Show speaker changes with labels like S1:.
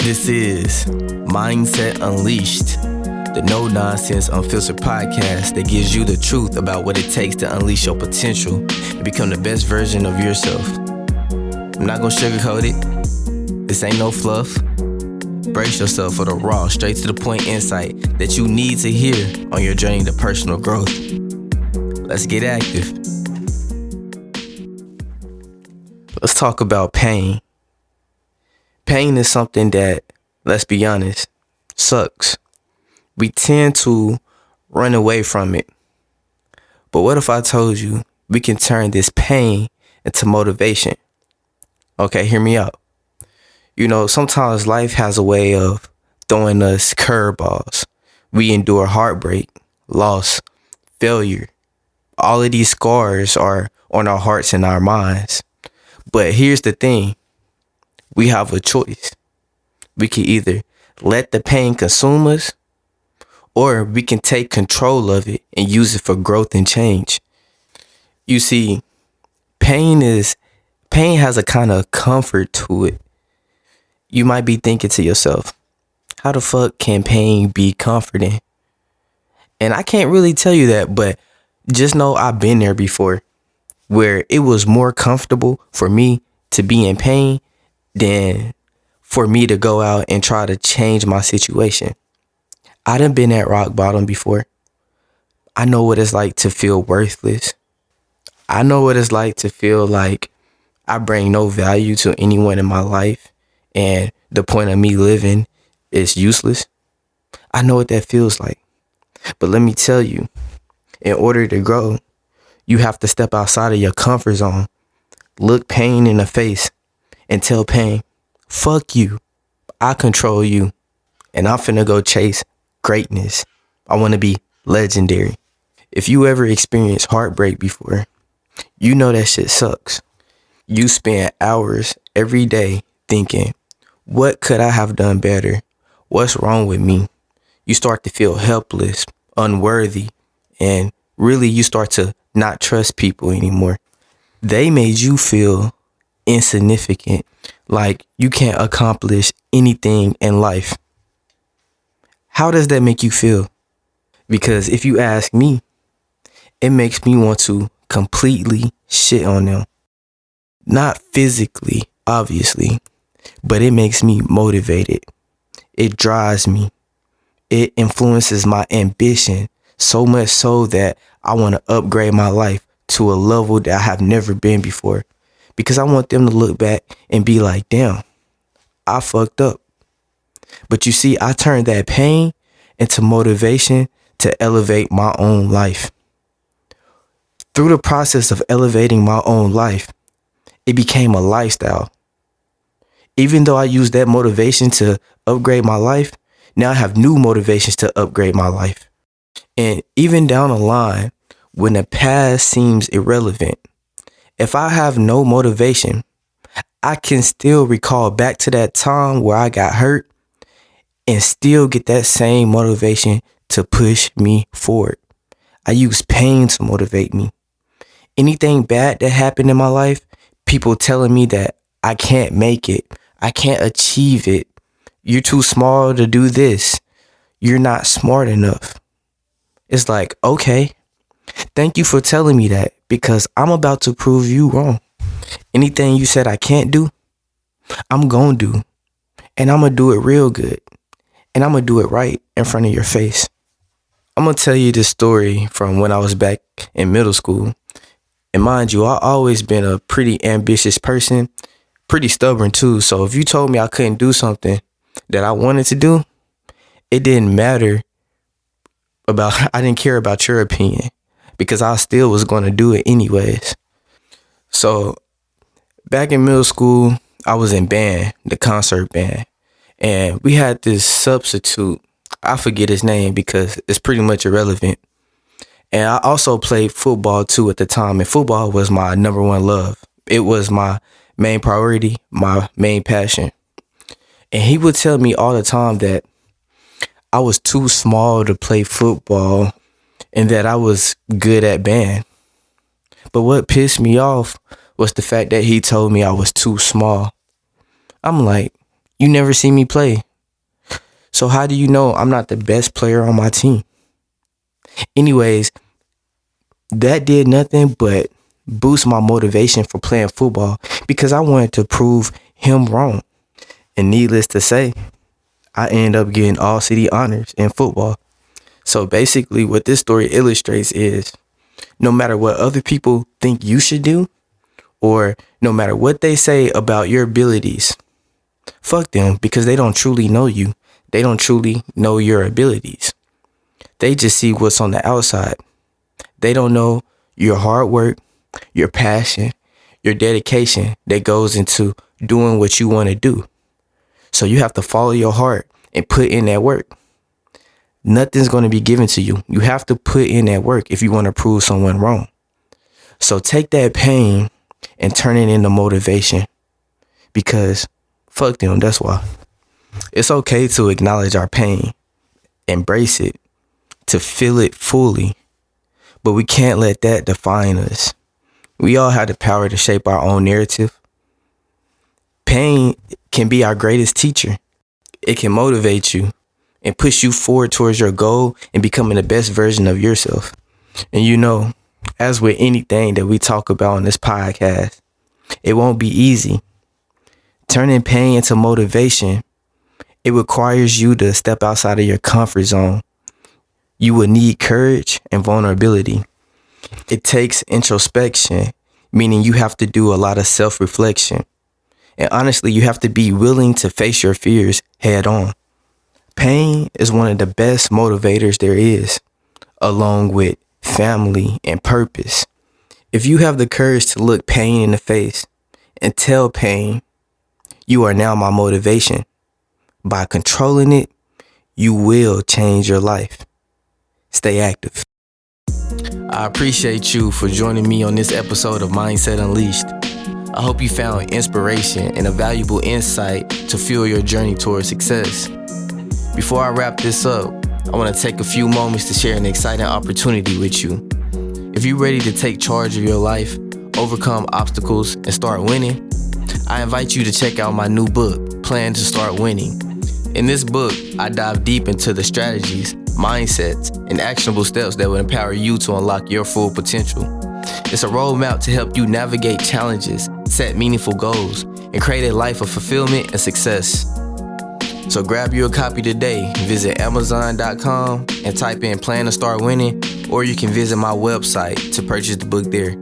S1: This is Mindset Unleashed, the no-nonsense, unfiltered podcast that gives you the truth about what it takes to unleash your potential and become the best version of yourself. I'm not gonna sugarcoat it. This ain't no fluff. Brace yourself for the raw, straight to the point insight that you need to hear on your journey to personal growth. Let's get active. Let's talk about pain. Pain is something that, let's be honest, sucks. We tend to run away from it. But what if I told you we can turn this pain into motivation? Okay, hear me out. You know, sometimes life has a way of throwing us curveballs. We endure heartbreak, loss, failure. All of these scars are on our hearts and our minds. But here's the thing. We have a choice. We can either let the pain consume us, or we can take control of it and use it for growth and change. You see, pain has a kind of comfort to it. You might be thinking to yourself, how the fuck can pain be comforting? And I can't really tell you that, but just know I've been there before, where it was more comfortable for me to be in pain than for me to go out and try to change my situation. I done been at rock bottom before. I know what it's like to feel worthless. I know what it's like to feel like I bring no value to anyone in my life and the point of me living is useless. I know what that feels like. But let me tell you, in order to grow, you have to step outside of your comfort zone, look pain in the face, and tell pain, fuck you. I control you. And I'm finna go chase greatness. I want to be legendary. If you ever experienced heartbreak before, you know that shit sucks. You spend hours every day thinking, what could I have done better? What's wrong with me? You start to feel helpless, unworthy, and really you start to not trust people anymore. They made you feel insignificant, like you can't accomplish anything in life. How does that make you feel? Because if you ask me, it makes me want to completely shit on them. Not physically, obviously, but it makes me motivated. It drives me. It influences my ambition so much so that I want to upgrade my life to a level that I have never been before. Because I want them to look back and be like, damn, I fucked up. But you see, I turned that pain into motivation to elevate my own life. Through the process of elevating my own life, it became a lifestyle. Even though I used that motivation to upgrade my life, now I have new motivations to upgrade my life. And even down the line, when the past seems irrelevant, if I have no motivation, I can still recall back to that time where I got hurt and still get that same motivation to push me forward. I use pain to motivate me. Anything bad that happened in my life, people telling me that I can't make it, I can't achieve it, you're too small to do this, you're not smart enough. It's like, okay, thank you for telling me that, because I'm about to prove you wrong. Anything you said I can't do, I'm gonna do. And I'm gonna do it real good. And I'm gonna do it right in front of your face. I'm gonna tell you this story from when I was back in middle school. And mind you, I've always been a pretty ambitious person, pretty stubborn too. So if you told me I couldn't do something that I wanted to do, it didn't matter I didn't care about your opinion, because I still was going to do it anyways. So back in middle school, I was in band, the concert band, and we had this substitute. I forget his name because it's pretty much irrelevant. And I also played football too at the time, and football was my number one love. It was my main priority, my main passion. And he would tell me all the time that I was too small to play football and that I was good at band. But what pissed me off was the fact that he told me I was too small. I'm like, You never see me play. So how do you know I'm not the best player on my team? Anyways, that did nothing but boost my motivation for playing football because I wanted to prove him wrong. And needless to say, I ended up getting all city honors in football. So basically what this story illustrates is no matter what other people think you should do, or no matter what they say about your abilities, fuck them because they don't truly know you. They don't truly know your abilities. They just see what's on the outside. They don't know your hard work, your passion, your dedication that goes into doing what you want to do. So you have to follow your heart and put in that work. Nothing's going to be given to you. You have to put in that work if you want to prove someone wrong. So take that pain and turn it into motivation because fuck them, that's why. It's okay to acknowledge our pain, embrace it, to feel it fully, but we can't let that define us. We all have the power to shape our own narrative. Pain can be our greatest teacher. It can motivate you and push you forward towards your goal and becoming the best version of yourself. And you know, as with anything that we talk about on this podcast, it won't be easy. Turning pain into motivation, it requires you to step outside of your comfort zone. You will need courage and vulnerability. It takes introspection, meaning you have to do a lot of self-reflection. And honestly, you have to be willing to face your fears head on. Pain is one of the best motivators there is, along with family and purpose. If you have the courage to look pain in the face and tell pain, you are now my motivation. By controlling it, you will change your life. Stay active. I appreciate you for joining me on this episode of Mindset Unleashed. I hope you found inspiration and a valuable insight to fuel your journey towards success. Before I wrap this up, I want to take a few moments to share an exciting opportunity with you. If you're ready to take charge of your life, overcome obstacles, and start winning, I invite you to check out my new book, Plan to Start Winning. In this book, I dive deep into the strategies, mindsets, and actionable steps that will empower you to unlock your full potential. It's a roadmap to help you navigate challenges, set meaningful goals, and create a life of fulfillment and success. So grab you a copy today. Visit Amazon.com and type in Plan to Start Winning, or you can visit my website to purchase the book there.